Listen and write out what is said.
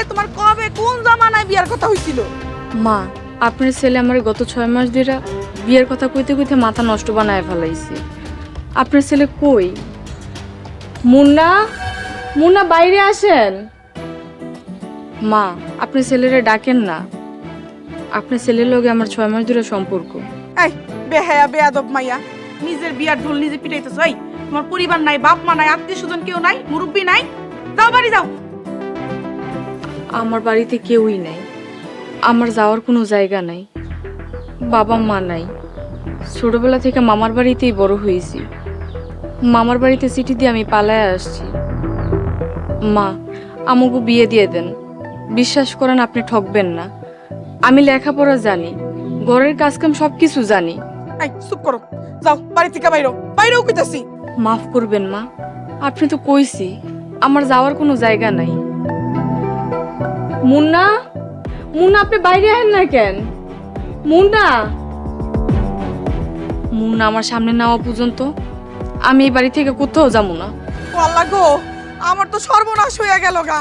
তোমার কবে কোন জামানায় বিয়ার কথা হইছিল? মা, আপনার ছেলে আমার গত 6 মাস ধরে বিয়ের কথা কইতে কইতে মাথা নষ্ট বানায় ফেলাইছে। আপনার ছেলে কই? মুন্না, মুন্না বাইরে আসেন। মা, আপনি ছেলেরে ডাকেন না। আপনার ছেলের লগে আমার 6 মাস ধরে সম্পর্ক। এই বেহায়া বেয়াদব মাইয়া, নিজের বিয়ার ঢোল নিজে পিটাইতেছ। এই তোমার পরিবার নাই, বাপ মা নাই, আত্মীয় স্বজন কেউ নাই, মুরব্বী নাই? যাও বাড়ি যাও। আমার বাড়িতে কেউই নাই, আমার যাওয়ার কোনো জায়গা নাই, বাবা মা নাই। ছোটবেলা থেকে মামার বাড়িতেই বড় হয়েছি। মামার বাড়িতে চিঠি দিয়ে আমি পালায় আসছি। মা, আমাকে বিয়ে দিয়ে দেন। বিশ্বাস করেন, আপনি ঠকবেন না। আমি লেখাপড়া জানি, ঘরের কাজকাম সবকিছু জানি। এই চুপ করো, যাও বাড়ি থেকে বাইরো, বাইরেও কইতাছি। মাফ করবেন মা, আপনি তো কইছি আমার যাওয়ার কোনো জায়গা নাই। মুন্না, মুন্না আপনি বাইরে আহেন না কেন? মুন্না, মুন্না আমার সামনে নেওয়া পর্যন্ত আমি এই বাড়ি থেকে কোথাও যাবো না। ও আল্লাহ গো, আমার তো সর্বনাশ হইয়া গেল গা।